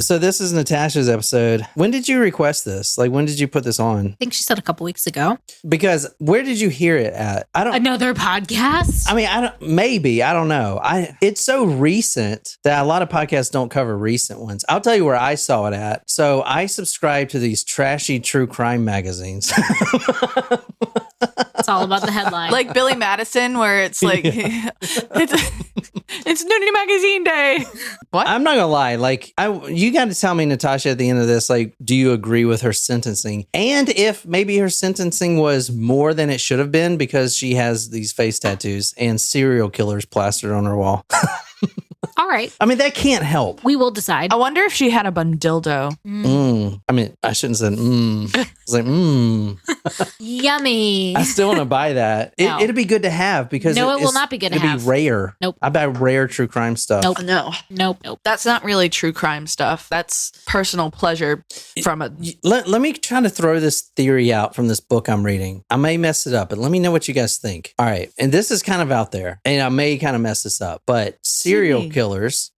So this is Natasha's episode. When did you request this? Like, when did you put this on? I think she said a couple weeks ago. Because where did you hear it at? Another podcast? I mean, I don't know. It's so recent that a lot of podcasts don't cover recent ones. I'll tell you where I saw it at. So I subscribe to these trashy true crime magazines. It's all about the headline. Like Billy Madison, where it's like, it's Nudity Magazine Day. What? I'm not gonna lie. Like, you got to tell me, Natasha, at the end of this, like, do you agree with her sentencing? And if maybe her sentencing was more than it should have been because she has these face tattoos and serial killers plastered on her wall. All right. I mean, that can't help. We will decide. I wonder if she had a bundildo. I mean, I shouldn't have said It's like, Yummy. I still want to buy that. No. It'd be good to have because it will not be good to have. It'd be rare. Nope. I buy rare true crime stuff. Nope. No. Nope. That's not really true crime stuff. That's personal pleasure from a... Let me try to throw this theory out from this book I'm reading. I may mess it up, but let me know what you guys think. All right. And this is kind of out there, and I may kind of mess this up, but serial killers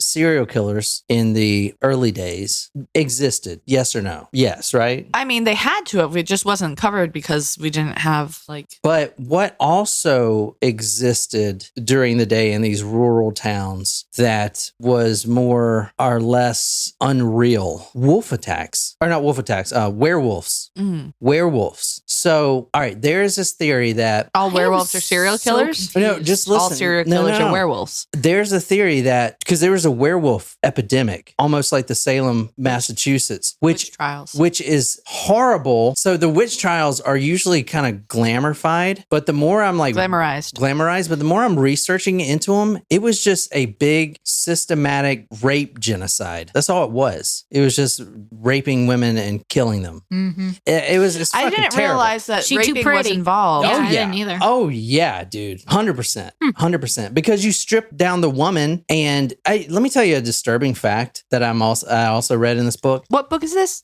in the early days existed. Yes or no? Yes, right? I mean, they had to have. It just wasn't covered because we didn't have like... But what also existed during the day in these rural towns that was more or less unreal? Wolf attacks. Or not wolf attacks, werewolves. Werewolves. So, all right, there is this theory that... All werewolves are serial killers? No, just listen. All serial killers are werewolves. There's a theory that, because there was a werewolf epidemic, almost like the Salem, Massachusetts, Witch trials. which is horrible. So the witch trials are usually kind of glamorified, but the more I'm like... Glamorized, but the more I'm researching into them, it was just a big systematic rape genocide. That's all it was. It was just raping women and killing them. It was it's fucking I didn't terrible. realize that She too raping was pretty. involved. Yeah, I didn't either. Oh yeah, dude. 100%. 100%. Because you strip down the woman, and let me tell you a disturbing fact that I also read in this book. What book is this?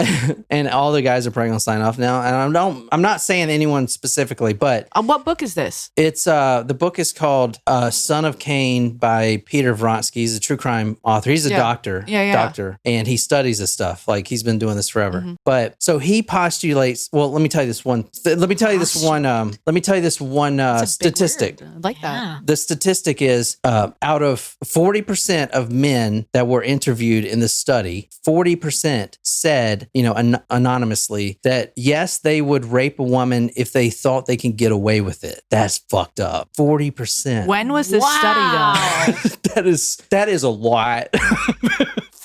And all the guys are probably gonna sign off now. And I'm not saying anyone specifically, but What book is this? it's the book is called Son of Cain by Peter Vronsky. He's a true crime author. He's a doctor. Doctor. And he studies this stuff. Like, he's been doing this forever. But so he postulates, well, let me tell you this one statistic. I like that. The statistic is out of 40% of men that were interviewed in the study, 40% said, anonymously, that yes, they would rape a woman if they thought they can get away with it. That's fucked up. 40%. When was this study done? that is a lot.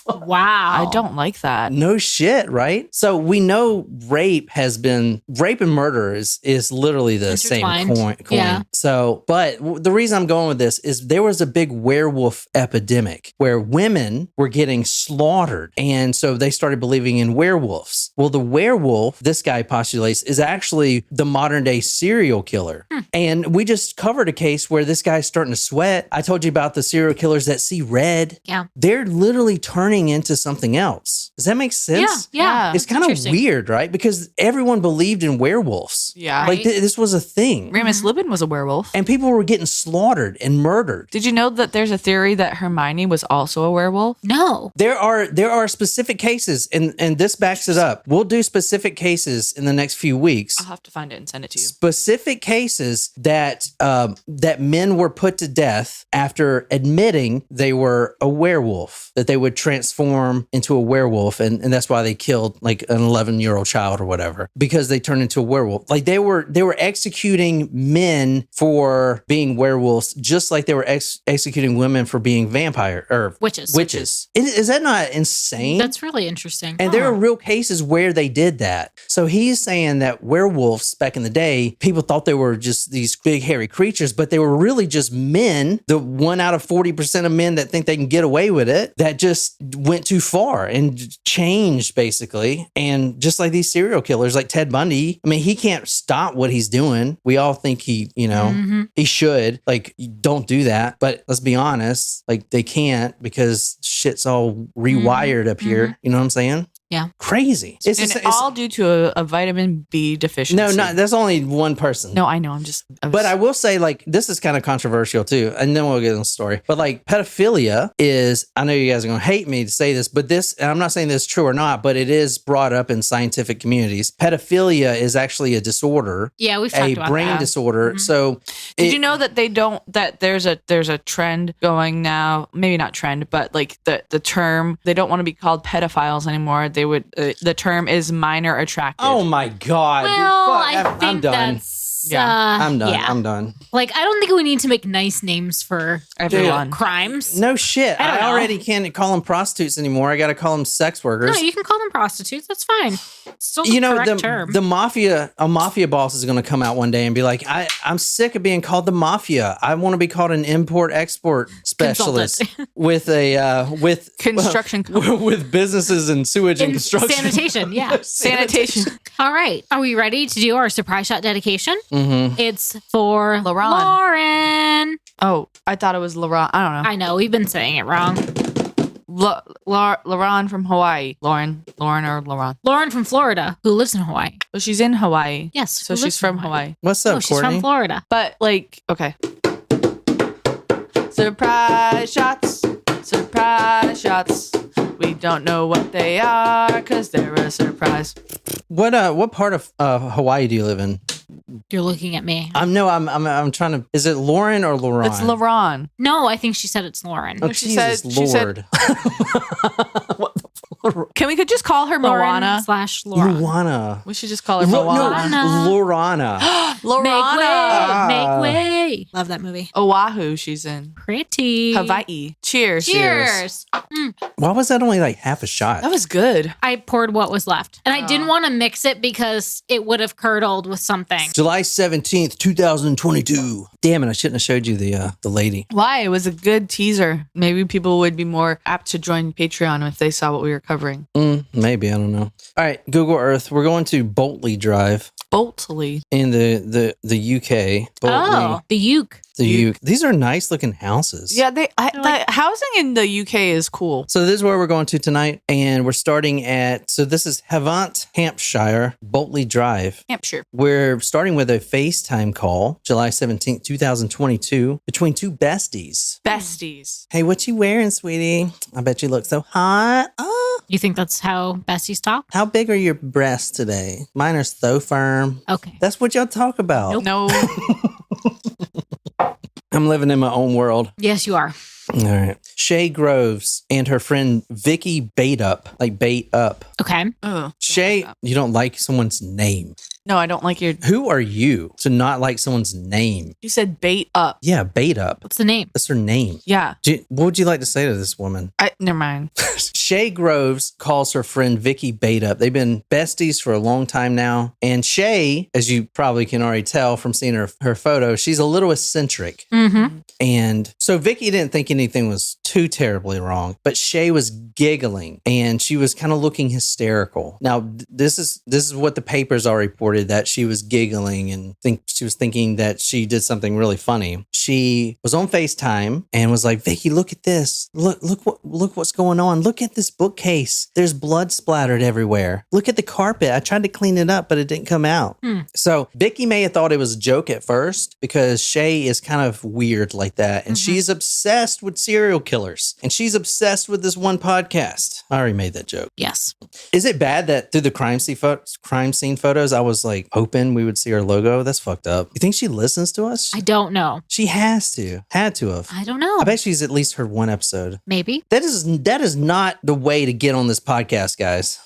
Wow. I don't like that. No shit, right? So we know rape and murder is literally the same coin. Yeah. So, but the reason I'm going with this is there was a big werewolf epidemic where women were getting slaughtered. And so they started believing in werewolves. Well, the werewolf, this guy postulates, is actually the modern day serial killer. And we just covered a case where this guy's starting to sweat. I told you about the serial killers that see red. Yeah. They're literally turning into something else. Does that make sense? Yeah. It's kind of weird, right? Because everyone believed in werewolves. Yeah. Like this was a thing. Remus Lupin was a werewolf. And people were getting slaughtered and murdered. Did you know that there's a theory that Hermione was also a werewolf? No. There are specific cases, and this backs it up. We'll do specific cases in the next few weeks. I'll have to find it and send it to you. Specific cases that men were put to death after admitting they were a werewolf, that they would transform into a werewolf, and that's why they killed like an 11-year-old child or whatever, because they turned into a werewolf. Like they were executing men for being werewolves, just like they were executing women for being vampire or witches. Is that not insane? That's really interesting. And there are real cases where they did that. So he's saying that werewolves back in the day, people thought they were just these big hairy creatures, but they were really just men. The 1 out of 40% of men that think they can get away with it, that just went too far and changed basically. And just like these serial killers, like Ted Bundy, I mean, he can't stop what he's doing. We all think he should. Like, don't do that. But let's be honest, like they can't, because shit's all rewired up here. You know what I'm saying? Yeah. Crazy. And all due to a vitamin B deficiency. no, not that's only one person. No, I know. But I will say, like, this is kind of controversial too, and then we'll get in the story. But like, pedophilia is, I know you guys are going to hate me to say this, but this, and I'm not saying this is true or not, but it is brought up in scientific communities. Pedophilia is actually a disorder. Yeah, we've talked about brain that. disorder. So, did you know that there's a trend going now? Maybe not trend, but like the term, they don't want to be called pedophiles anymore. They would. The term is minor attracted. Oh my God! Well, dude, I think I'm done. that's I'm done. Yeah. I'm done. Like, I don't think we need to make nice names for Everyone. crimes. No shit. I don't know. already can't call them prostitutes anymore. I got to call them sex workers. No, you can call them prostitutes. That's fine. It's still the You know, correct term. the mafia, a mafia boss is going to come out one day and be like, I'm sick of being called the mafia. I want to be called an import-export specialist with Construction company. with businesses and sewage and In construction. sanitation, yeah. Sanitation. All right. Are we ready to do our surprise shot dedication? Mm-hmm. It's for Lauren. Lauren. Oh, I thought it was Laurent. I don't know. I know. We've been saying it wrong. Lauren from Hawaii. Lauren or Laurent. Lauren from Florida, who lives in Hawaii. Well, she's in Hawaii. Yes. So who she's lives from in Hawaii. What's up, Oh, she's Courtney? from Florida. But like, okay. Surprise shots. Surprise shots. We don't know what they are because they're a surprise. What part of Hawaii do you live in? You're looking at me. I'm trying to. Is it Lauren or Lauren? It's Laurent. No, I think she said it's Lauren. Oh, She Jesus said- she said- Lord. Can we could just call her Moana? Lauren/Laura. Luana. We should just call her Moana. No, Lorana. Lorana. Make way. Love that movie. Oahu, she's in. Pretty. Hawaii. Cheers. Cheers. Why was that only like half a shot? That was good. I poured what was left. And I didn't want to mix it because it would have curdled with something. July 17th, 2022. Damn it, I shouldn't have showed you the lady. Why? It was a good teaser. Maybe people would be more apt to join Patreon if they saw what we were covering. Maybe, I don't know. All right, Google Earth. We're going to Boltley Drive Boltley. in the UK. Boltley. Oh, the uke. The UK. These are nice looking houses. Yeah, the housing in the UK is cool. So this is where we're going to tonight, and we're starting at, so this is Havant, Hampshire, Boltley Drive. Hampshire. We're starting with a FaceTime call, July 17th, 2022, between two besties. Besties. Hey, what you wearing, sweetie? I bet you look so hot. Oh, You think that's how besties talk? how big are your breasts today? Mine are so firm. Okay. That's what y'all talk about. No. I'm living in my own world. Yes, you are. All right. Shaye Groves and her friend Vicky Bait Up. Okay. Oh. Shaye, you don't like someone's name. No, I don't like your. Who are you to not like someone's name? You said bait up. Yeah, Bait Up. What's the name? That's her name. Yeah. What would you like to say to this woman? Never mind. Shaye Groves calls her friend Vicky Bait Up. They've been besties for a long time now. And Shaye, as you probably can already tell from seeing her photo, she's a little eccentric. Mm-hmm. And so Vicky didn't think anything was too terribly wrong, but Shaye was giggling and she was kind of looking hysterical. Now, this is what the papers are reported, that she was giggling and she was thinking that she did something really funny. She was on FaceTime and was like, Vicky, look at this. Look what's going on. Look at this bookcase. There's blood splattered everywhere. Look at the carpet. I tried to clean it up, but it didn't come out. So Vicky may have thought it was a joke at first because Shaye is kind of weird like that. And she's obsessed with serial killers. And she's obsessed with this one podcast. I already made that joke. Yes. Is it bad that through the crime scene photos, I was like hoping we would see her logo? That's fucked up. You think she listens to us? I don't know. She had to have. I don't know. I bet she's at least heard one episode. Maybe. That is not the way to get on this podcast, guys.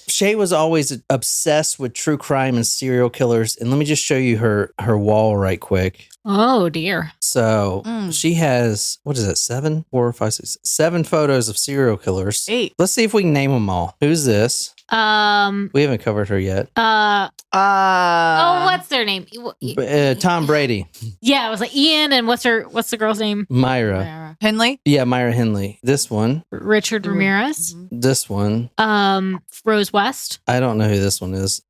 Shaye was always obsessed with true crime and serial killers. And let me just show you her wall right quick. Oh, dear. So she has, what is it, 7? 4, 5, 6, 7 photos of serial killers. 8. Let's see if we can name them all. Who's this? We haven't covered her yet. What's their name? Tom Brady. Yeah, it was like Ian, and what's the girl's name? Myra. Henley. Yeah, Myra Henley. This one. Richard Ramirez. This one. Rose West. I don't know who this one is.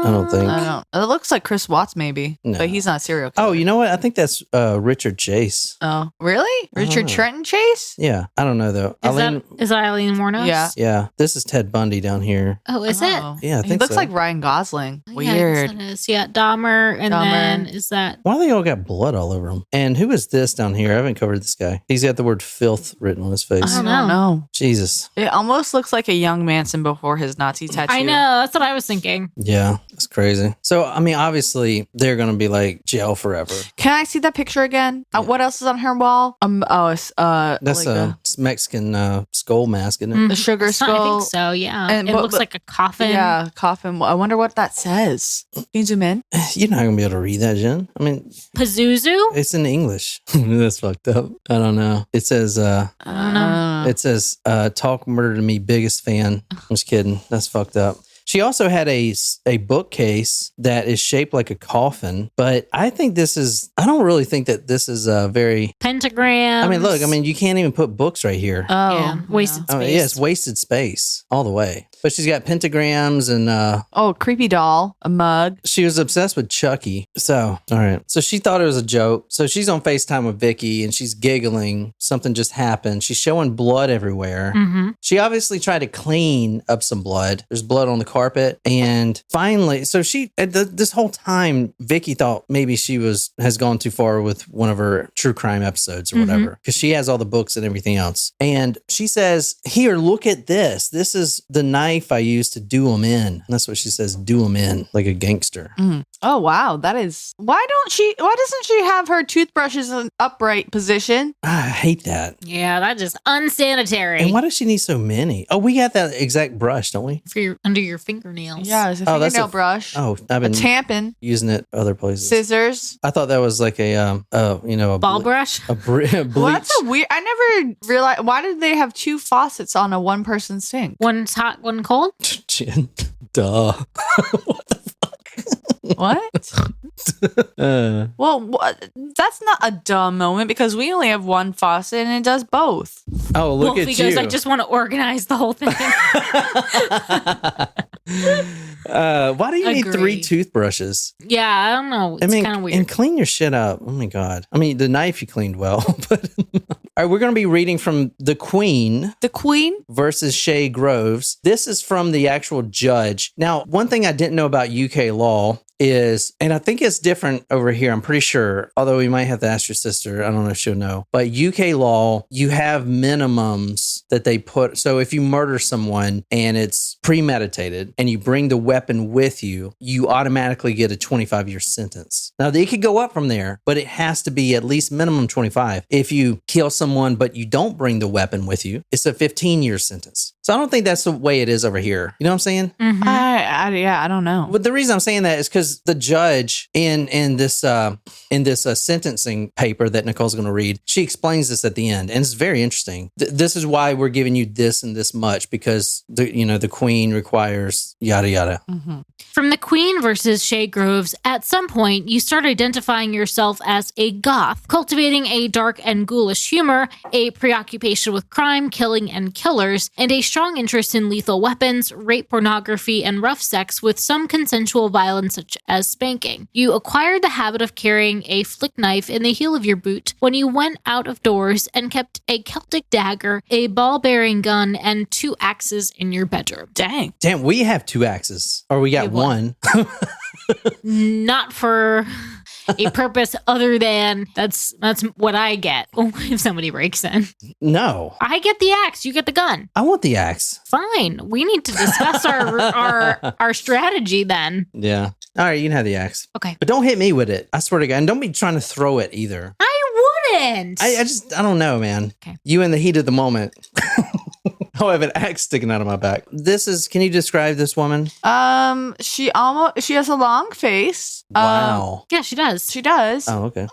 I don't think. I don't. It looks like Chris Watts, maybe, No. but he's not a serial killer. Oh, you know what? I think that's Richard Chase. Oh, really? Richard know. Trenton Chase? Yeah, I don't know though. Is that Eileen Wuornos? Yeah. Yeah, this is Ted Bundy down here. Oh, is Oh. it? Yeah, I He think looks so. like Ryan Gosling. Oh, yeah, I guess Weird. that is. Yeah, Dahmer, and Dahmer. then is that? Why they all got blood all over them? And who is this down here? I haven't covered this guy. He's got the word filth written on his face. I I don't don't know. Jesus. It almost looks like a young Manson before his Nazi tattoo. I know. That's what I was thinking. Yeah, that's crazy. So, I mean, obviously, they're going to be like jail forever. Can I see that picture again? Yeah. What else is on her wall? It's That's like a Mexican skull mask, isn't it? the sugar I skull. think so. Yeah, And- it but- looks like a coffin. Yeah, coffin. I wonder what that says. Can you zoom in? You're not going to be able to read that, Jen. I mean, Pazuzu. it's in English. That's fucked up. I don't know. It says, I don't know. It says, talk murder to me, biggest fan. I'm just kidding. That's fucked up. She also had a bookcase that is shaped like a coffin, but I don't really think that this is a very, Pentagram. I mean, look, you can't even put books right here. Yeah, wasted Oh, space. yeah, it's wasted space all the way. But she's got pentagrams and Oh, creepy doll, a mug. she was obsessed with Chucky. So, all right. So she thought it was a joke. So she's on FaceTime with Vicky and she's giggling. Something just happened. She's showing blood everywhere. Mm-hmm. She obviously tried to clean up some blood. There's blood on the carpet. And finally, so this whole time, Vicky thought maybe she has gone too far with one of her true crime episodes or whatever, because she has all the books and everything else. And she says, here, look at this. This is the knife I used to do them in. And that's what she says, do them in, like a gangster. Oh wow, that is. Why doesn't she have her toothbrushes in an upright position? I hate that. Yeah, that's just unsanitary. And why does she need so many? Oh, we got that exact brush, don't we? for under your fingernails. Yeah, it's a Oh, that's fingernail a- brush. Oh, I've A been tampon, using it other places. scissors. I thought that was like a Ball brush. bleach. Well, that's a weird. I never realized. Why did they have two faucets on a one-person sink? One's hot, one cold. Chin. Duh. What? Well, that's not a dumb moment because we only have one faucet and it does both. Oh, look Wolfie at goes, you. I just want to organize the whole thing. Why do you need 3 Agree. toothbrushes? Yeah, I don't know. It's kind of weird. And clean your shit up. Oh my God. I mean, the knife you cleaned well, but all right, we're going to be reading from The Queen The Queen? versus Shaye Groves. This is from the actual judge. Now, one thing I didn't know about UK law is, and I think it's different over here, I'm pretty sure, although we might have to ask your sister. I don't know if she'll know. But UK law, you have minimums that they put. So if you murder someone and it's premeditated and you bring the weapon with you, you automatically get a 25-year sentence. Now, they could go up from there, but it has to be at least minimum 25. If you kill someone, but you don't bring the weapon with you, it's a 15-year sentence. So I don't think that's the way it is over here. You know what I'm saying? Mhm. I don't know. But the reason I'm saying that is because the judge in this sentencing paper that Nicole's going to read, she explains this at the end, and it's very interesting. This is why we're giving you this and this much, because the Queen requires yada yada. From The Queen versus Shaye Groves, at some point, you start identifying yourself as a goth, cultivating a dark and ghoulish humor, a preoccupation with crime, killing, and killers, and a strong interest in lethal weapons, rape, pornography, and rough sex with some consensual violence such as spanking. You acquired the habit of carrying a flick knife in the heel of your boot when you went out of doors and kept a Celtic dagger, a ball-bearing gun, and 2 axes in your bedroom. Dang. Damn, we have 2 axes, or we got have one. one. Not for a purpose other than that's what I get if somebody breaks in. No, I get the axe, you get the gun. I want the axe. Fine. We need to discuss our strategy then. Yeah. All right, you can have the axe, Okay. but don't hit me with it. I swear to God, and don't be trying to throw it either. I wouldn't. I don't know, man. Okay. You in the heat of the moment. Oh, I have an axe sticking out of my back. Can you describe this woman? She has a long face. Wow. Yeah, she does. She does. Oh, okay.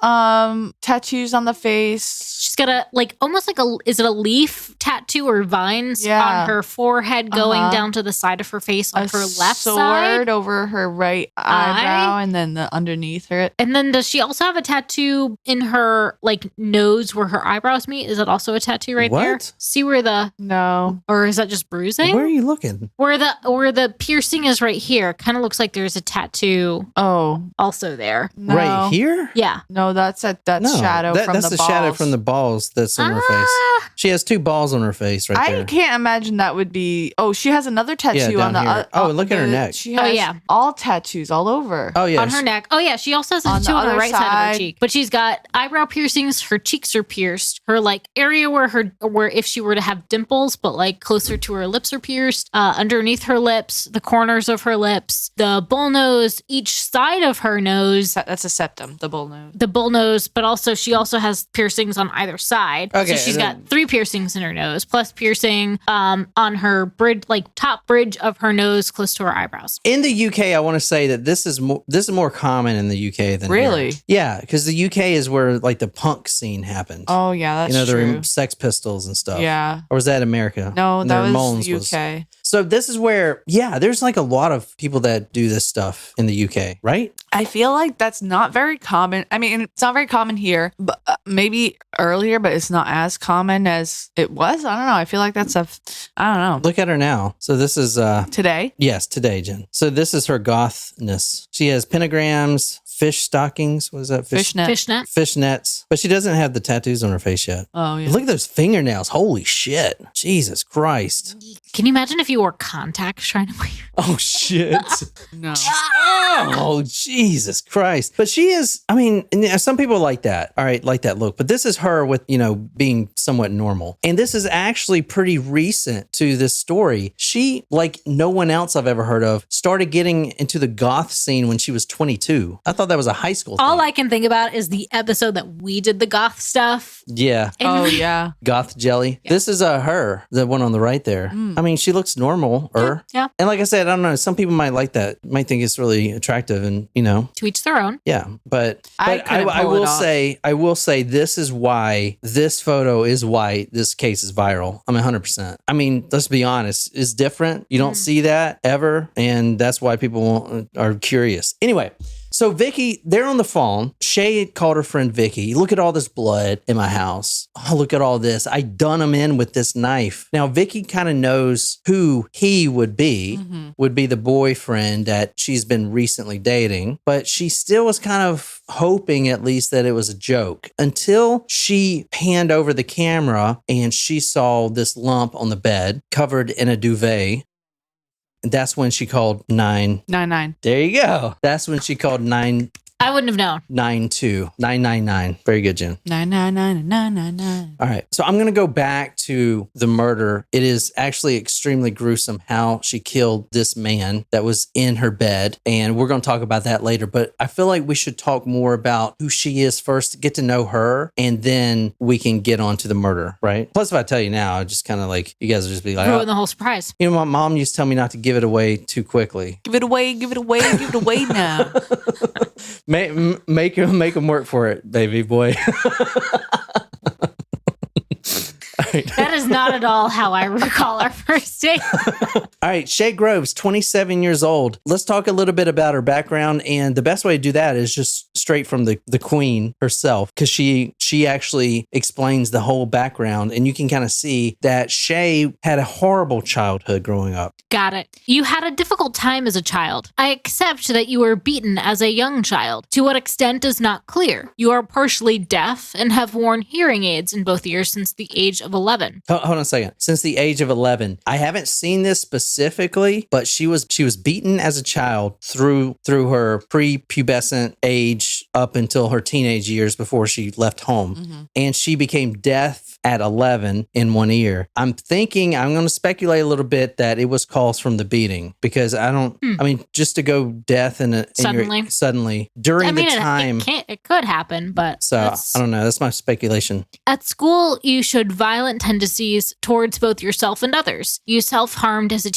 Tattoos on the face. She's got almost like is it a leaf tattoo or vines Yeah. on her forehead going Uh-huh. down to the side of her face on her left sword side? over her right eyebrow and then underneath her. And then does she also have a tattoo in her nose where her eyebrows meet? Is that also a tattoo right there? What? See where the No. No. Or is that just bruising? Where are you looking? Where the piercing is right here. Kind of looks like there's a tattoo Oh. also there. No. Right here? Yeah. No, that's shadow from That's the the balls. shadow from the balls that's on her face. She has 2 balls on her face right I there. can't imagine that would be. Oh, she has another tattoo down on the. here. Oh, look at her neck. She has all tattoos all over. Oh, yeah. On her neck. Oh, yeah. She also has a On the tattoo on the other right side of her side. cheek. But she's got eyebrow piercings. Her cheeks are pierced. Her like area where if she were to have dimples, but like closer to her lips are pierced. Underneath her lips, the corners of her lips, the bull nose, each side of her nose. That's a septum, the bull nose. The bull nose, but also she also has piercings on either side. Okay, So she's got 3 piercings in her nose, plus piercing on her bridge, like top bridge of her nose, close to her eyebrows. In the UK, I want to say that this is more common in the UK than Really? here. Yeah, because the UK is where like the punk scene happened. Oh yeah, that's the true. Sex Pistols and stuff. Yeah. Or was that America? No, And that the was Ramones UK. So this is where, there's like a lot of people that do this stuff in the UK, right? I feel like that's not very common. I mean, it's not very common here, but maybe earlier, but it's not as common as it was. I don't know. I feel like that's I don't know. Look at her now. So this is Today? yes, today, Jen. So this is her gothness. She has pentagrams, fish stockings. What is that? Fishnet. Fishnet. Fishnets. But she doesn't have the tattoos on her face yet. Oh, yeah. Look at those fingernails. Holy shit. Jesus Christ. Can you imagine if you wore contacts trying to wear? Oh, shit. No. Oh, Jesus Christ. But she is, I mean, some people like that. All right, like that look. But this is her with, being somewhat normal. And this is actually pretty recent to this story. She, like no one else I've ever heard of, started getting into the goth scene when she was 22. I thought that was a high school thing. All I can think about is the episode that we did the goth stuff. Yeah. And Oh, yeah. Goth jelly. Yeah. This is her, the one on the right there. I mean, she looks normal. Yeah. And like I said, I don't know. Some people might like that, might think it's really attractive and, To each their own. yeah. But I couldn't pull it off. I will say this is why this photo is why this case is viral. I mean, 100%. I mean, let's be honest. It's different. You don't see that ever. And that's why people are curious. Anyway. So Vicky, they're on the phone. Shaye called her friend Vicky. Look at all this blood in my house. Oh, look at all this. I done him in with this knife. Now Vicky kind of knows who he would be the boyfriend that she's been recently dating, but she still was kind of hoping at least that it was a joke until she panned over the camera and she saw this lump on the bed covered in a duvet. And that's when she called 999. There you go. That's when she called 992. I wouldn't have known. 999. Very good, Jen. 999. All right. So I'm going to go back to the murder. It is actually extremely gruesome how she killed this man that was in her bed. And we're going to talk about that later. But I feel like we should talk more about who she is first, get to know her, and then we can get on to the murder, right? Plus, if I tell you now, I just kind of like, you guys will just be like, Ruin the whole surprise. my mom used to tell me not to give it away too quickly. Give it away now. Make him work for it, baby boy. That is not at all how I recall our first date. All right, Shaye Groves, 27 years old. Let's talk a little bit about her background. And the best way to do that is just straight from the queen herself, because she actually explains the whole background. And you can kind of see that Shaye had a horrible childhood growing up. Got it. You had a difficult time as a child. I accept that you were beaten as a young child. To what extent is not clear. You are partially deaf and have worn hearing aids in both ears since the age of 11. Hold on a second. Since the age of 11, I haven't seen this specifically, but she was beaten as a child through her prepubescent age up until her teenage years before she left home. And she became deaf at 11 in one ear. I'm going to speculate a little bit that it was caused from the beating, because I mean, just to go deaf suddenly during the time. It could happen, but So I don't know. That's my speculation. At school, you showed violent tendencies towards both yourself and others. You self-harmed as a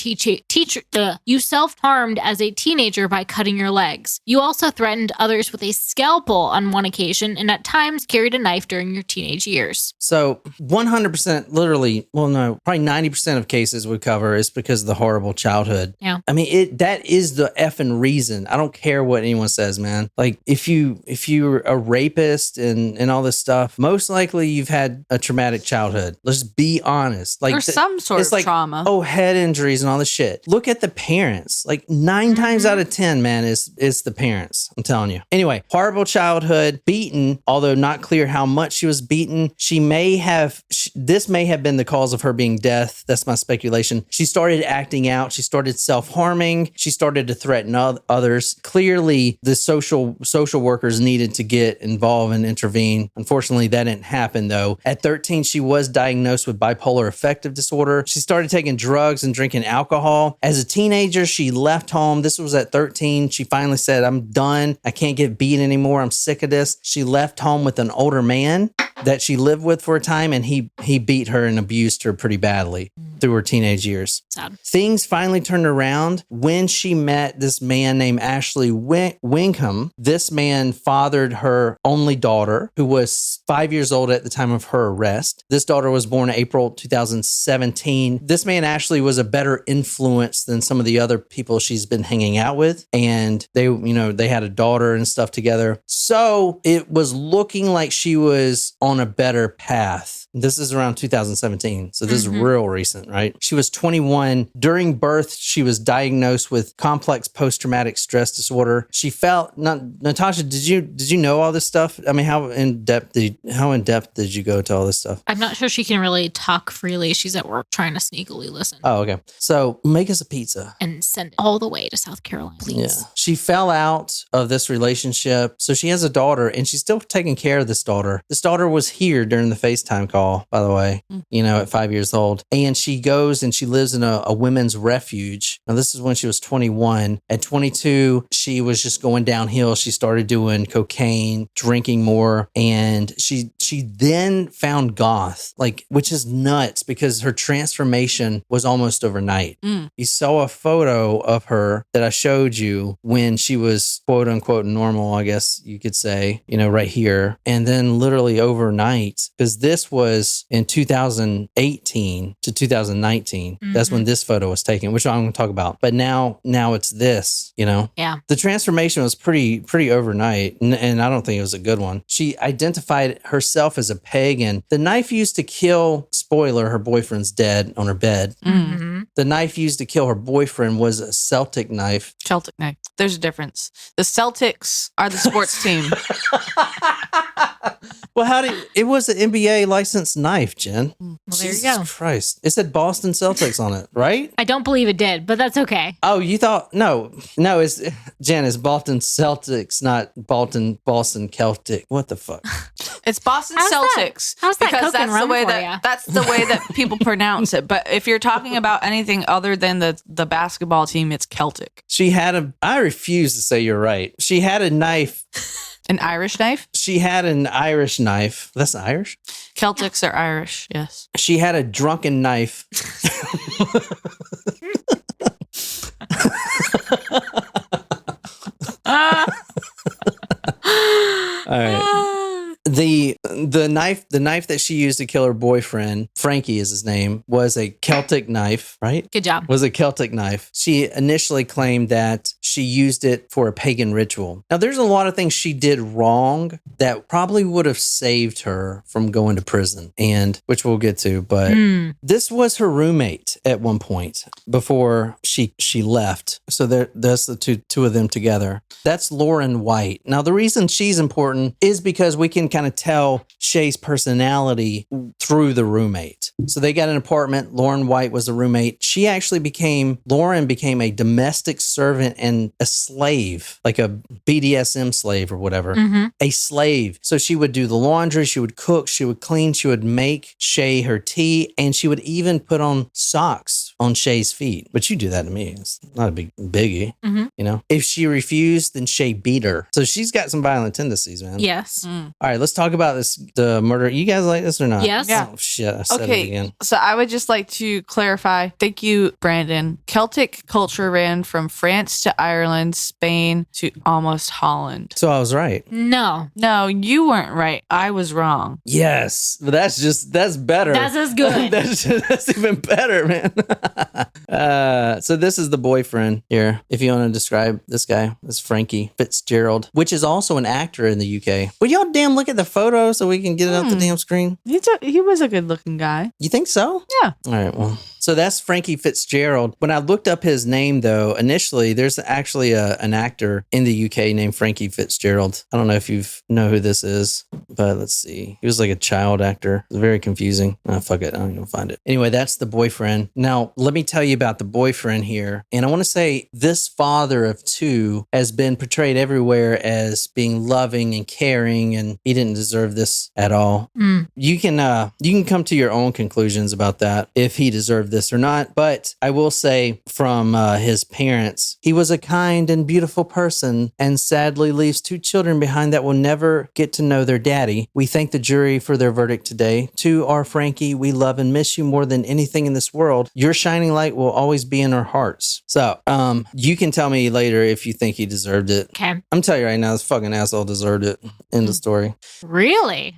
You self-harmed as a teenager by cutting your legs. You also threatened others with a scalpel scalpel on one occasion and at times carried a knife during your teenage years. So 100%, literally, well, no, probably 90% of cases we cover is because of the horrible childhood. Yeah. I mean, that is the effing reason. I don't care what anyone says, man. Like if you're a rapist and all this stuff, most likely you've had a traumatic childhood. Let's be honest. Like or some sort of trauma. Oh, head injuries and all this shit. Look at the parents. Like 9 times out of 10, man, is the parents. I'm telling you. Anyway, horrible childhood, beaten, although not clear how much she was beaten. This may have been the cause of her being deaf. That's my speculation. She started acting out. She started self-harming. She started to threaten others. Clearly, the social workers needed to get involved and intervene. Unfortunately, that didn't happen, though. At 13, she was diagnosed with bipolar affective disorder. She started taking drugs and drinking alcohol. As a teenager, she left home. This was at 13. She finally said, I'm done. I can't get beat anymore. I'm sick of this. She left home with an older man that she lived with for a time, and he beat her and abused her pretty badly through her teenage years. Sad. Things finally turned around when she met this man named Ashley Winkham. This man fathered her only daughter, who was 5 years old at the time of her arrest. This daughter was born in April 2017. This man, Ashley, was a better influence than some of the other people she's been hanging out with. And they had a daughter and stuff together. So it was looking like she was on a better path. This is around 2017. So this is real recent, right? She was 21. During birth, she was diagnosed with complex post-traumatic stress disorder. She felt, Natasha, did you know all this stuff? I mean, how in depth did you go to all this stuff? I'm not sure she can really talk freely. She's at work trying to sneakily listen. Oh, okay. So make us a pizza. And send it all the way to South Carolina, please. Yeah. She fell out of this relationship. So she has a daughter, and she's still taking care of this daughter. This daughter was here during the FaceTime call, by the way, at 5 years old. And she goes and she lives in a women's refuge. Now, this is when she was 21. At 22, she was just going downhill. She started doing cocaine, drinking more. And she then found goth, which is nuts because her transformation was almost overnight. You saw a photo of her that I showed you when she was quote unquote normal, I guess you could say, right here. And then literally overnight, because this was in 2018 to 2019. That's when this photo was taken, which I'm going to talk about. But now it's this, Yeah. The transformation was pretty overnight, and I don't think it was a good one. She identified herself as a pagan. The knife used to kill, spoiler, her boyfriend's dead on her bed. The knife used to kill her boyfriend was a Celtic knife. Celtic knife. There's a difference. The Celtics are the sports team. Well, it was an NBA licensed knife, Jen. Well, Jesus there you go. Christ. It said Boston Celtics on it, right? I don't believe it did, but that's okay. Oh, you thought, no, it's Jen, it's Boston Celtics, not Boston Celtic. What the fuck? It's Boston How's that? Celtics. How's that because cooking rum for ya? that's the way that people pronounce it. But if you're talking about anything other than the basketball team, it's Celtic. I refuse to say you're right. She had a knife. An Irish knife? She had an Irish knife. That's Irish? Celtics are Irish, yes. She had a drunken knife. All right. The knife that she used to kill her boyfriend, Frankie is his name, was a Celtic knife, right? Good job. Was a Celtic knife. She initially claimed that she used it for a pagan ritual. Now, there's a lot of things she did wrong that probably would have saved her from going to prison, and which we'll get to, but this was her roommate at one point before she left. So that's the two of them together. That's Lauren White. Now, the reason she's important is because we can kind of tell Shaye's personality through the roommate. So they got an apartment. Lauren White was a roommate. Lauren became a domestic servant and a slave, like a BDSM slave or whatever. A slave. So she would do the laundry, she would cook, she would clean, she would make Shaye her tea, and she would even put on socks on Shay's feet. But you do that to me. It's not a big biggie. Mm-hmm. You know, if she refused, then Shay beat her. So she's got some violent tendencies, man. Yes. All right, let's talk about the murder. You guys like this or not? Yes. Yeah. Oh, shit. I said it again. So I would just like to clarify. Thank you, Brandon. Celtic culture ran from France to Ireland, Spain to almost Holland. So I was right. No. No, you weren't right. I was wrong. Yes, but that's better. That's as good. that's even better, man. So this is the boyfriend here. If you want to describe this guy, it's Frankie Fitzgerald, which is also an actor in the UK. Would y'all damn look at the photo so we can get it off the damn screen? He was a good looking guy. You think so? Yeah. All right, well. So that's Frankie Fitzgerald. When I looked up his name, though, initially, there's actually an actor in the UK named Frankie Fitzgerald. I don't know if you know who this is, but let's see. He was like a child actor. It was very confusing. Oh, fuck it. I don't even find it. Anyway, that's the boyfriend. Now, let me tell you about the boyfriend here. And I want to say this father of two has been portrayed everywhere as being loving and caring, and he didn't deserve this at all. You can come to your own conclusions about that, if he deserved this or not. But I will say from his parents, he was a kind and beautiful person and sadly leaves two children behind that will never get to know their daddy. We thank the jury for their verdict today. To our Frankie, we love and miss you more than anything in this world. Your shining light will always be in our hearts. So you can tell me later if you think he deserved it. Okay. I'm telling you right now, this fucking asshole deserved it. End of story. Really?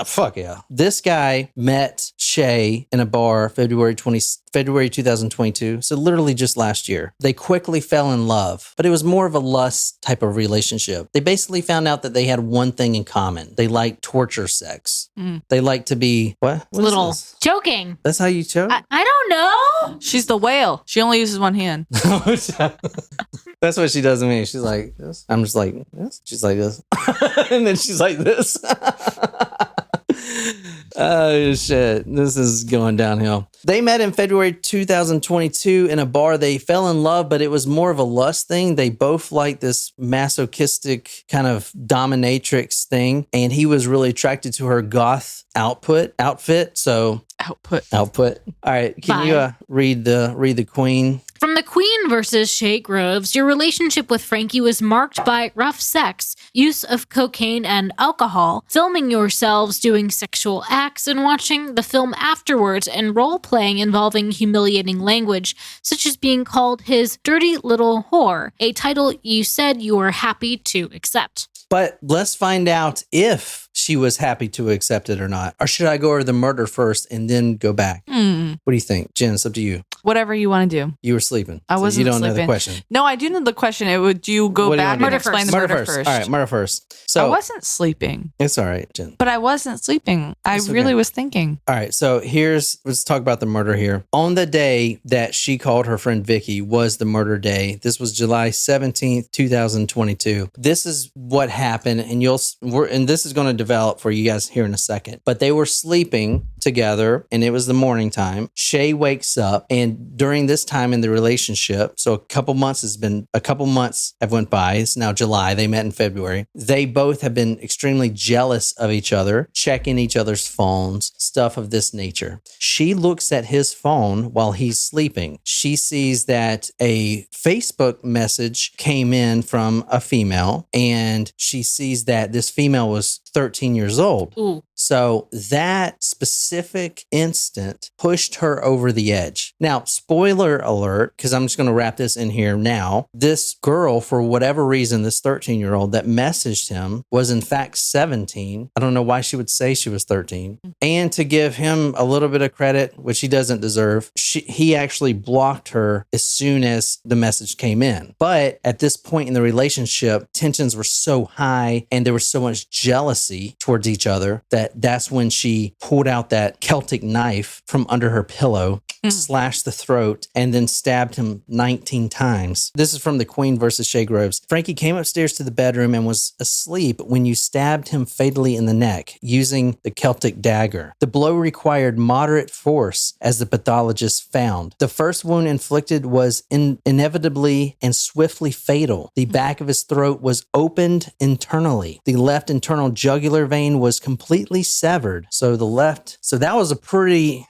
Fuck yeah. This guy met Shay in a bar February 2022. So literally just last year. They quickly fell in love, but it was more of a lust type of relationship. They basically found out that they had one thing in common. They like torture sex. They like to be, what? What is Little this? choking. That's how you choke? I don't know. She's the whale. She only uses one hand. That's what she does to me. She's like this. I'm just like this. She's like this. And then she's like this. Oh, shit. This is going downhill. They met in February 2022 in a bar. They fell in love, but it was more of a lust thing. They both liked this masochistic kind of dominatrix thing. And he was really attracted to her goth outfit. So output. All right. Can you read the queen? From the Queen versus Shaye Groves, your relationship with Frankie was marked by rough sex, use of cocaine and alcohol, filming yourselves doing sexual acts, and watching the film afterwards, and role-playing involving humiliating language, such as being called his dirty little whore, a title you said you were happy to accept. But let's find out if she was happy to accept it or not. Or should I go over the murder first and then go back? What do you think? Jen, it's up to you. Whatever you want to do. You were sleeping. I wasn't You don't sleeping. know the question. No, I do know the question. Do you go What do you back wanna and do? explain the murder first? All right, murder first. So I wasn't sleeping. It's all right, Jen. But I wasn't sleeping. I It's okay. really was thinking. All right, so let's talk about the murder here. On the day that she called her friend Vicky was the murder day. This was July 17th, 2022. This is what happened, and this is going to develop for you guys here in a second. But they were sleeping together, and it was the morning time. Shay wakes up, and during this time in the relationship, so a couple months have went by. It's now July. They met in February. They both have been extremely jealous of each other, checking each other's phones, stuff of this nature. She looks at his phone while he's sleeping. She sees that a Facebook message came in from a female, and she sees that this female was 13 years old. Ooh. So that specific instant pushed her over the edge. Now, spoiler alert, because I'm just going to wrap this in here now. This girl, for whatever reason, this 13-year-old that messaged him was in fact 17. I don't know why she would say she was 13. And to give him a little bit of credit, which he doesn't deserve, he actually blocked her as soon as the message came in. But at this point in the relationship, tensions were so high and there was so much jealousy towards each other that's when she pulled out that Celtic knife from under her pillow, slashed the throat, and then stabbed him 19 times. This is from the Queen versus Shaye Groves. Frankie came upstairs to the bedroom and was asleep when you stabbed him fatally in the neck using the Celtic dagger. The blow required moderate force, as the pathologist found. The first wound inflicted was inevitably and swiftly fatal. The back of his throat was opened internally. The left internal jugular vein was completely completely severed. So the left, so that was a pretty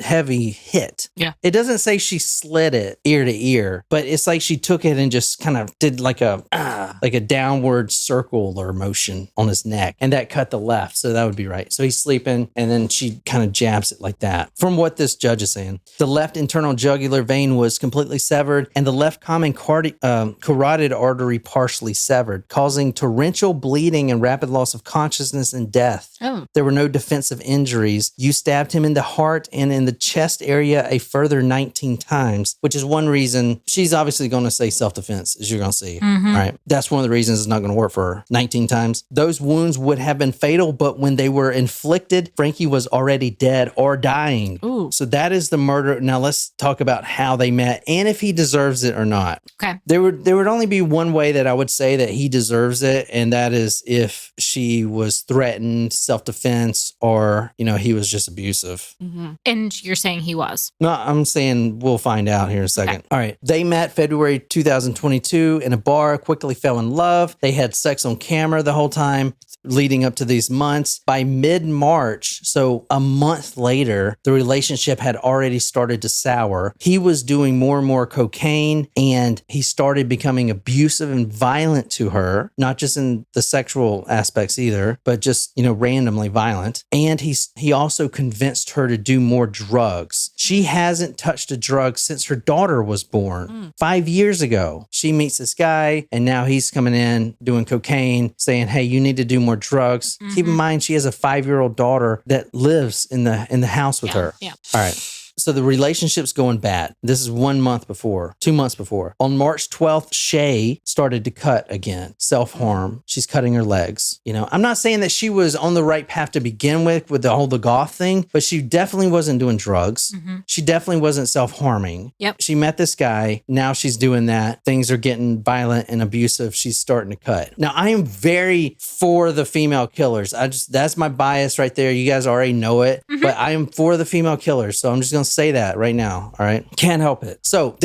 heavy hit. Yeah. It doesn't say she slit it ear to ear, but it's like she took it and just kind of did like a downward circular motion on his neck, and that cut the left. So that would be right. So he's sleeping, and then she kind of jabs it like that. From what this judge is saying, the left internal jugular vein was completely severed, and the left common carotid artery partially severed, causing torrential bleeding and rapid loss of consciousness and death. Oh. There were no defensive injuries. You stabbed him in the heart and in the chest area a further 19 times, which is one reason she's obviously going to say self-defense, as you're going to see. Mm-hmm. All right. That's one of the reasons it's not going to work for her. 19 times. Those wounds would have been fatal, but when they were inflicted, Frankie was already dead or dying. Ooh. So that is the murder. Now let's talk about how they met and if he deserves it or not. Okay. There would only be one way that I would say that he deserves it, and that is if she was threatened, self-defense, or, he was just abusive. Mm-hmm. And you're saying he was? No, I'm saying we'll find out here in a second. Okay. All right. They met February 2022 in a bar, quickly fell in love. They had sex on camera the whole time leading up to these months. By mid-March, so a month later, the relationship had already started to sour. He was doing more and more cocaine, and he started becoming abusive and violent to her, not just in the sexual aspects either, but just, randomly violent. And he also convinced her to do more drugs. She hasn't touched a drug since her daughter was born 5 years ago. She meets this guy, and now he's coming in doing cocaine, saying, hey, you need to do more drugs. Mm-hmm. Keep in mind, she has a 5-year-old daughter that lives in the house with her. Yeah. All right. So the relationship's going bad. This is 2 months before. On March 12th, Shaye started to cut again. Self-harm. She's cutting her legs. I'm not saying that she was on the right path to begin with the goth thing, but she definitely wasn't doing drugs. Mm-hmm. She definitely wasn't self-harming. Yep. She met this guy. Now she's doing that. Things are getting violent and abusive. She's starting to cut. Now, I am very for the female killers. That's my bias right there. You guys already know it, but I am for the female killers. So I'm just going to say that right now. All right. Can't help it. So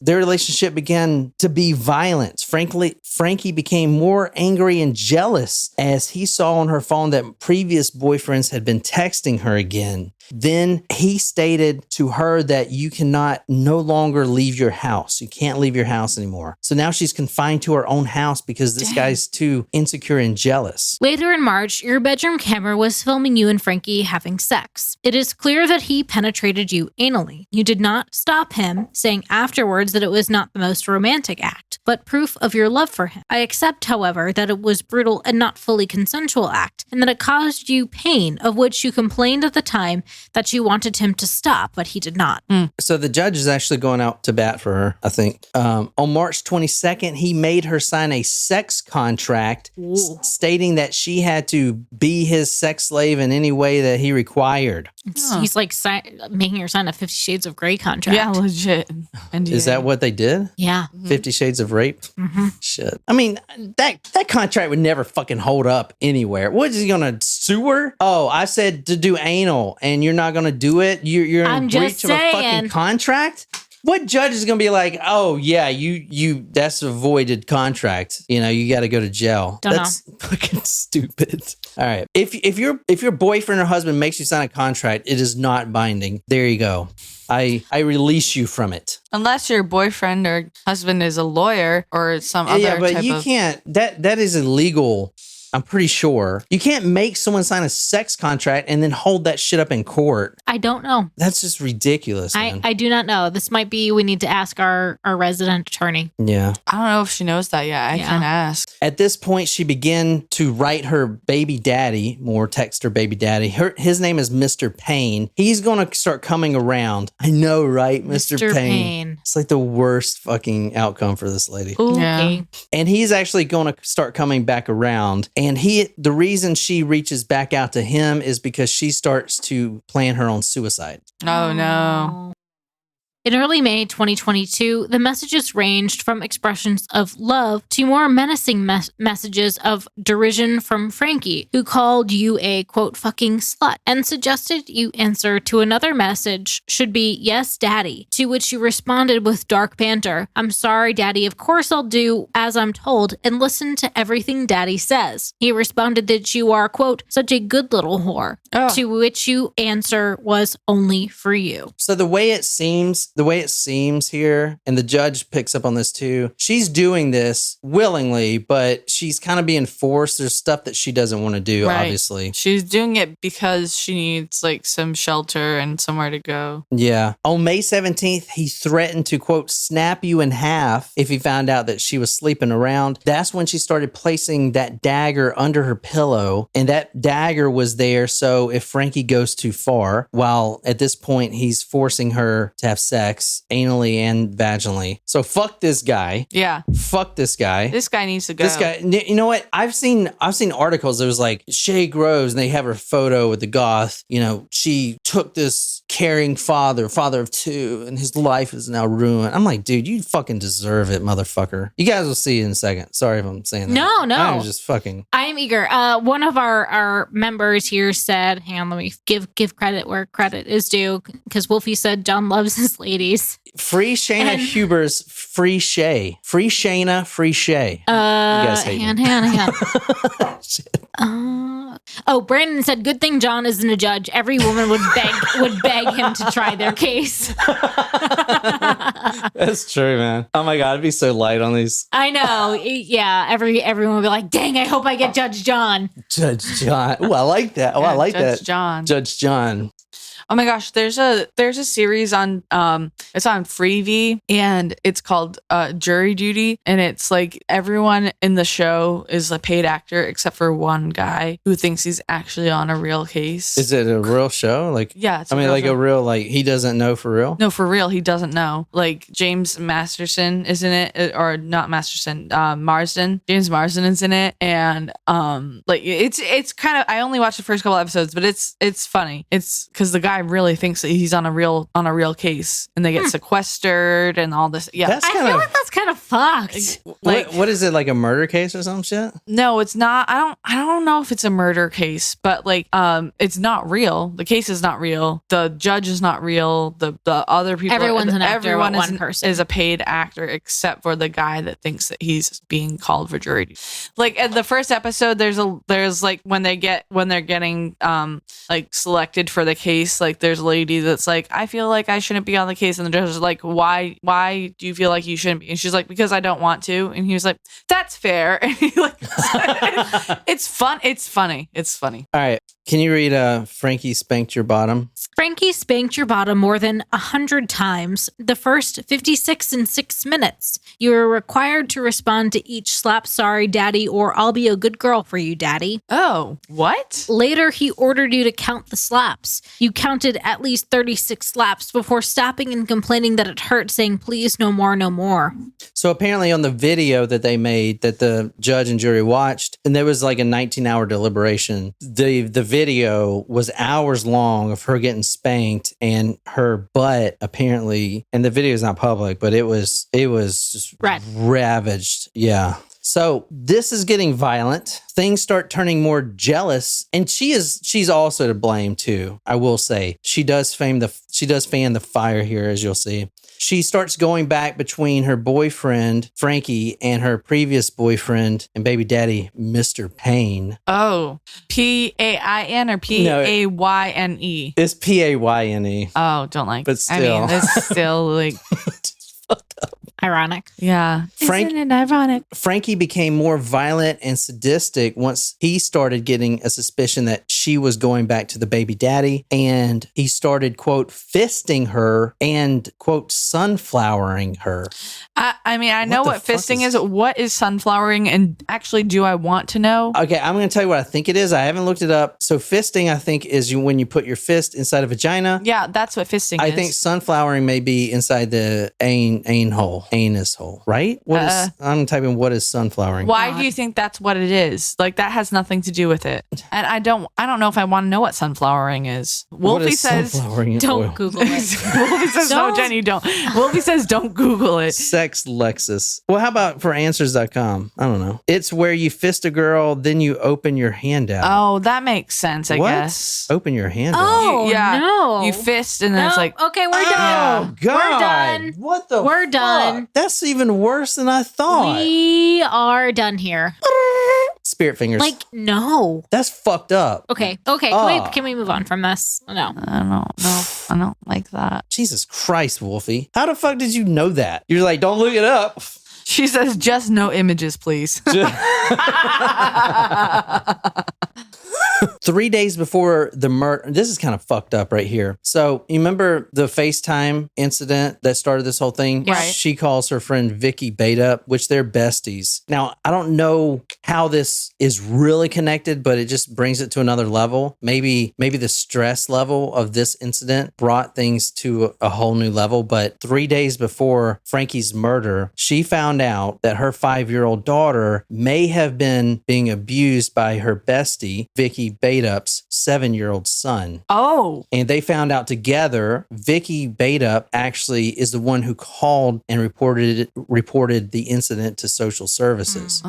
their relationship began to be violent. Frankie became more angry and jealous as he saw on her phone that previous boyfriends had been texting her again. Then he stated to her that you cannot no longer leave your house. You can't leave your house anymore. So now she's confined to her own house because this guy's too insecure and jealous. Later in March, your bedroom camera was filming you and Frankie having sex. It is clear that he penetrated you anally. You did not stop him, saying afterwards that it was not the most romantic act, but proof of your love for him. I accept, however, that it was brutal and not fully consensual act, and that it caused you pain, of which you complained at the time that you wanted him to stop, but he did not. So the judge is actually going out to bat for her, I think. On March 22nd, he made her sign a sex contract stating that she had to be his sex slave in any way that he required. He's like making her sign a 50 Shades of Grey contract. Yeah, legit. Is that what they did? Yeah. 50 Shades of Rape? Shit. I mean, that contract would never fucking hold up anywhere. What is he going to sue her? Oh, I said to do anal and you're not going to do it? You're in breach of a fucking contract? What judge is going to be like, oh, yeah, you that's a voided contract. You got to go to jail. That's fucking stupid. All right. If your boyfriend or husband makes you sign a contract, it is not binding. There you go. I release you from it. Unless your boyfriend or husband is a lawyer or some other type of... Yeah, but you can't. That is illegal. I'm pretty sure. You can't make someone sign a sex contract and then hold that shit up in court. I don't know. That's just ridiculous, man. I do not know. This might be, we need to ask our resident attorney. Yeah. I don't know if she knows that yet. I can ask. At this point, she began to write her baby daddy, more text her baby daddy. His name is Mr. Payne. He's going to start coming around. I know, right? Mr. Payne. It's like the worst fucking outcome for this lady. Okay. Yeah. And he's actually going to start coming back around. And the reason she reaches back out to him is because she starts to plan her own suicide. Oh, no. In early May 2022, the messages ranged from expressions of love to more menacing messages of derision from Frankie, who called you a, quote, fucking slut, and suggested you answer to another message should be, yes, daddy, to which you responded with dark banter, I'm sorry, daddy, of course I'll do as I'm told and listen to everything daddy says. He responded that you are, quote, such a good little whore, to which you answer was only for you. So the way it seems here, and the judge picks up on this too, she's doing this willingly, but she's kind of being forced. There's stuff that she doesn't want to do, obviously. She's doing it because she needs like some shelter and somewhere to go. Yeah. On May 17th, he threatened to, quote, snap you in half if he found out that she was sleeping around. That's when she started placing that dagger under her pillow, and that dagger was there so if Frankie goes too far, while at this point he's forcing her to have sex anally and vaginally. So fuck this guy. Yeah. Fuck this guy. This guy needs to go. This guy, you know what? I've seen articles that was like Shaye Groves, and they have her photo with the goth. You know, she took this caring father of two, and his life is now ruined. I'm like, dude, you fucking deserve it, motherfucker. You guys will see in a second. Sorry if I'm saying that. No. I'm just fucking. I am eager. One of our members here said, hang on, let me give credit where credit is due, because Wolfie said John loves his ladies. Free Shayna Huber's free Shaye. Free Shayna, free Shaye. You guys hate hang on. Brandon said, good thing John isn't a judge. Every woman would beg him to try their case. That's true, man. Oh my God, I'd be so light on these. I know. Yeah, everyone would be like, dang, I hope I get Judge John. Judge John. Oh, I like that. Oh, I like Judge that. John. Judge John. Oh my gosh, there's a series on it's on Freevee, and it's called Jury Duty, and it's like everyone in the show is a paid actor except for one guy who thinks he's actually on a real case. Is it a real show? Like, yeah, it's a real, like, he doesn't know for real? No, for real, he doesn't know. Like James Masterson is in it, or not Masterson, Marsden. James Marsden is in it, and like it's kind of, I only watched the first couple episodes, but it's funny. It's because the guy really thinks that he's on a real case, and they get sequestered and all this. Yeah, I feel like that's kind of fucked. Like, what is it, like a murder case or some shit? No, it's not. I don't know if it's a murder case, but like it's not real. The case is not real. The judge is not real. The other people, everyone's an actor. Everyone one person is a paid actor except for the guy that thinks that he's being called for jury duty. Like at the first episode, there's like when they're getting like selected for the case, like there's a lady that's like, I feel like I shouldn't be on the case, and the judge is like, why do you feel like you shouldn't be? And she's like, because I don't want to. And he was like, that's fair. And he like, it's funny. All right, can you read Frankie spanked your bottom? Frankie spanked your bottom more than 100 times. The first 56 in 6 minutes. You are required to respond to each slap, sorry, daddy, or I'll be a good girl for you, daddy. Oh, what? Later, he ordered you to count the slaps. You counted at least 36 slaps before stopping and complaining that it hurt, saying, please, no more, no more. So apparently on the video that they made that the judge and jury watched, and there was like a 19-hour deliberation, the video was hours long of her getting spanked, and her butt apparently, and the video is not public, but it was just ravaged. Yeah. So this is getting violent. Things start turning more jealous, and she's also to blame too. I will say she does fan the fire here, as you'll see. She starts going back between her boyfriend, Frankie, and her previous boyfriend and baby daddy, Mr. Payne. Oh, P-A-I-N or P-A-Y-N-E? It's P-A-Y-N-E. Oh, don't like. But still. I mean, it's still like... fucked up. Ironic. Yeah. Isn't it ironic? Frankie became more violent and sadistic once he started getting a suspicion that she was going back to the baby daddy, and he started, quote, fisting her and, quote, sunflowering her. I mean, I know what fisting is. What is sunflowering? And actually, do I want to know? Okay, I'm going to tell you what I think it is. I haven't looked it up. So fisting, I think, is when you put your fist inside a vagina. Yeah, that's what fisting is. I think sunflowering may be inside the anus hole, right? What I'm typing what is sunflowering. Why do you think that's what it is? Like that has nothing to do with it. And I don't know if I want to know what sunflowering is. Wolfie says don't Google it. Wolfie says no, Jenny, don't. Wolfie says don't Google it. Sex Lexus. Well, how about for answers.com? I don't know. It's where you fist a girl, then you open your hand out. Oh, that makes sense, I guess. Open your hand out. Oh, no. You fist and then it's like, okay, we're done. Oh, God. We're done. What the We're fuck? done. That's even worse than I thought. We are done here. Spirit fingers. Like, no. That's fucked up. Okay. Can we move on from this? No. I don't like that. Jesus Christ, Wolfie. How the fuck did you know that? You're like, don't look it up. She says, just no images, please. 3 days before the murder, this is kind of fucked up right here. So you remember the FaceTime incident that started this whole thing? Right. She calls her friend Vicky Beta, which they're besties. Now, I don't know how this is really connected, but it just brings it to another level. Maybe the stress level of this incident brought things to a whole new level. But 3 days before Frankie's murder, she found out that her 5-year-old daughter may have been being abused by her bestie, Vicky Bateup's 7-year-old son. Oh. And they found out together, Vicky Bateup actually is the one who called and reported the incident to social services.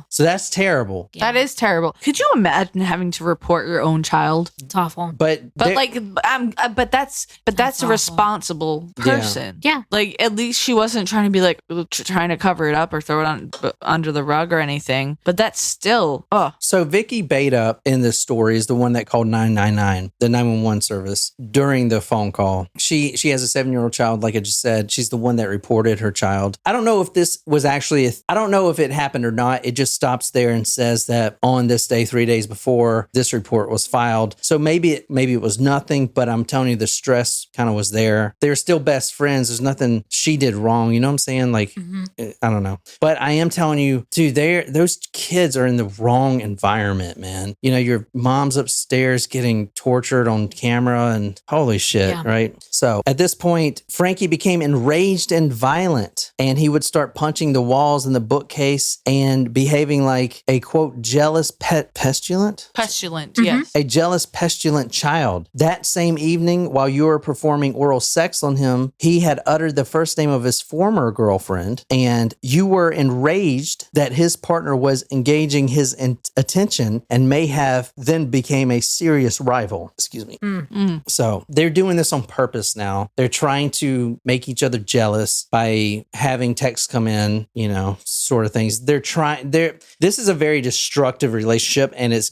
So that's terrible. Yeah. That is terrible. Could you imagine having to report your own child? It's awful. But that's a responsible person. Yeah. Like at least she wasn't trying to be like trying to cover it up or throw it under the rug or anything. But that's still So Vicky Bateup in this story is the one that called 999, the 911 service, during the phone call. She has a 7-year-old child, like I just said. She's the one that reported her child. I don't know if this was actually, I don't know if it happened or not. It just stops there and says that on this day, 3 days before this report was filed. So maybe it was nothing, but I'm telling you, the stress kind of was there. They're still best friends. There's nothing she did wrong. You know what I'm saying? Like, I don't know. But I am telling you, dude, those kids are in the wrong environment, man. You know, your mom's upstairs getting tortured on camera and holy shit, right? So at this point, Frankie became enraged and violent, and he would start punching the walls in the bookcase and behaving like a quote jealous pestilent, yes, a jealous pestilent child. That same evening, while you were performing oral sex on him, he had uttered the first name of his former girlfriend, and you were enraged that his partner was engaging his attention and may have then became a serious rival. Excuse me. So they're doing this on purpose now. They're trying to make each other jealous by having texts come in, you know, sort of things. This is a very destructive relationship, and it's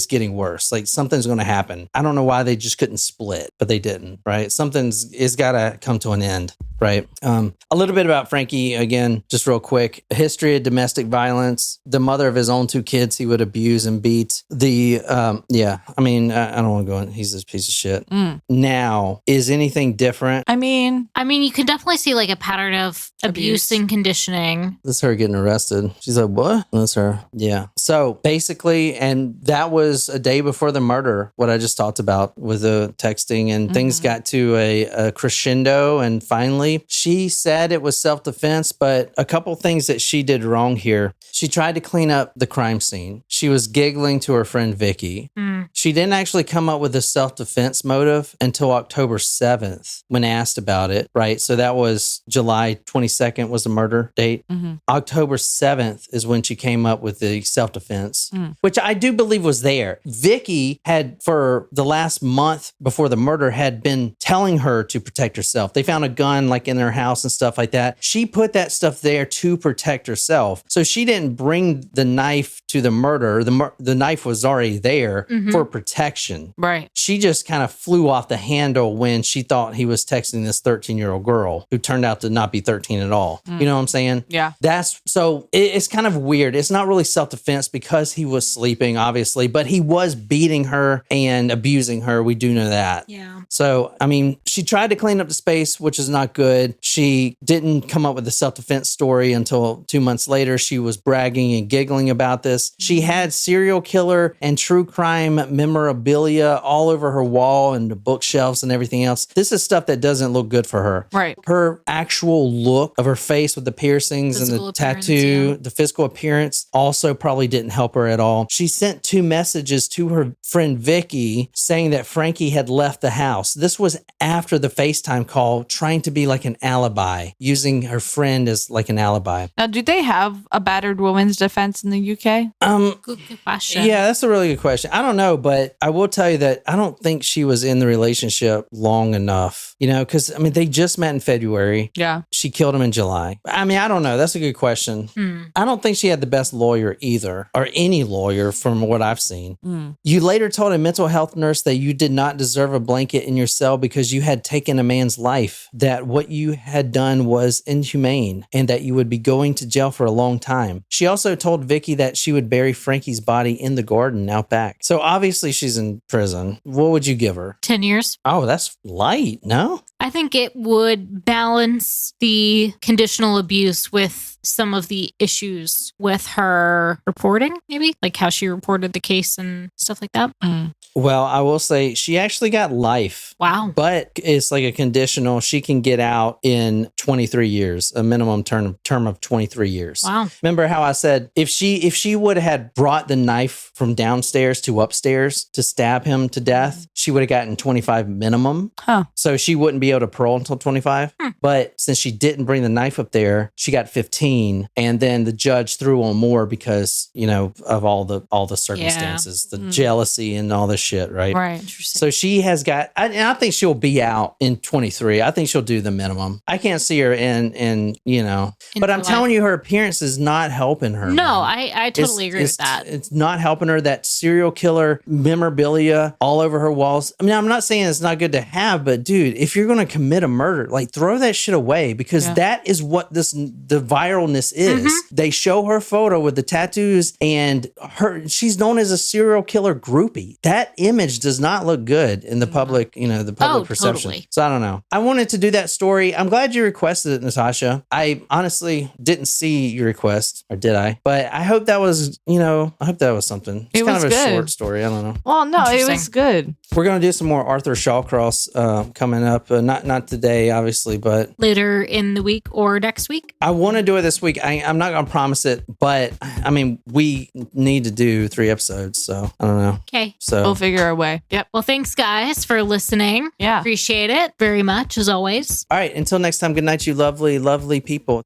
getting worse. Like something's going to happen. I don't know why they just couldn't split, but they didn't, right? It's got to come to an end. Right. A little bit about Frankie, again, just real quick. A history of domestic violence. The mother of his own 2 kids he would abuse and beat. I don't want to go in. He's this piece of shit. Now, is anything different? I mean, you can definitely see like a pattern of abuse and conditioning. That's her getting arrested. She's like, what? That's her. Yeah. So basically, and that was a day before the murder, what I just talked about with the texting, and things got to a crescendo, and finally, she said it was self-defense, but a couple things that she did wrong here. She tried to clean up the crime scene. She was giggling to her friend Vicky. She didn't actually come up with a self-defense motive until October 7th when asked about it, right? So that was July 22nd was the murder date. October 7th is when she came up with the self-defense, which I do believe was there. Vicky had, for the last month before the murder, had been telling her to protect herself. They found a gun like in their house and stuff like that. She put that stuff there to protect herself. So she didn't bring the knife to the murder. The knife was already there for protection. Right. She just kind of flew off the handle when she thought he was texting this 13-year-old girl who turned out to not be 13 at all. You know what I'm saying? Yeah. It's kind of weird. It's not really self-defense because he was sleeping, obviously, but he was beating her and abusing her. We do know that. Yeah. So, I mean, she tried to clean up the space, which is not good. She didn't come up with the self-defense story until 2 months later. She was bragging and giggling about this. She had serial killer and true true crime memorabilia all over her wall and the bookshelves and everything else. This is stuff that doesn't look good for her. Right. Her actual look of her face with the piercings Physical and the appearance, tattoo, yeah. the physical appearance also probably didn't help her at all. She sent 2 messages to her friend Vicky saying that Frankie had left the house. This was after the FaceTime call, trying to be like an alibi, using her friend as like an alibi. Now, do they have a battered woman's defense in the UK? Good question. Yeah, that's a really good question. I don't know, but I will tell you that I don't think she was in the relationship long enough, you know, because I mean, they just met in February. Yeah. She killed him in July. I mean, I don't know. That's a good question. I don't think she had the best lawyer either, or any lawyer from what I've seen. You later told a mental health nurse that you did not deserve a blanket in your cell because you had taken a man's life, that what you had done was inhumane, and that you would be going to jail for a long time. She also told Vicky that she would bury Frankie's body in the garden out back. So obviously she's in prison. What would you give her? 10 years. Oh, that's light, no? I think it would balance the conditional abuse with some of the issues with her reporting, maybe like how she reported the case and stuff like that. Well, I will say she actually got life. Wow. But it's like a conditional. She can get out in 23 years, a minimum term of 23 years. Wow. Remember how I said if she would have had brought the knife from downstairs to upstairs to stab him to death, she would have gotten 25 minimum. Huh. So she wouldn't be able to parole until 25. But since she didn't bring the knife up there, she got 15. And then the judge threw on more because, you know, of all the circumstances, the jealousy and all this shit, right? Right. Interesting. So she has got, I think she'll be out in 23. I think she'll do the minimum. I can't see her in you know, but I'm telling you, her appearance is not helping her. No, man. I totally agree with that. It's not helping her. That serial killer memorabilia all over her walls. I mean, I'm not saying it's not good to have, but dude, if you're going to commit a murder, like throw that shit away, because that is what the viralness is. They show her photo with the tattoos and she's known as a serial killer groupie. That image does not look good in the public, you know, the public perception. Totally. So I don't know. I wanted to do that story. I'm glad you requested it, Natasha. I honestly didn't see your request, or did I? But I hope that was, you know, I hope that was something. It's kind of a short story. I don't know. Well, no, it was good. We're going to do some more Arthur Shawcross coming up. Not today, obviously, but Later in the week or next week. I want to do it this week. I'm not going to promise it, but I mean, we need to do 3 episodes, so I don't know. Okay. So We'll figure a way. Yep. Well, thanks guys for listening. Yeah. Appreciate it very much as always. all right, until next time, good night, you lovely, lovely people.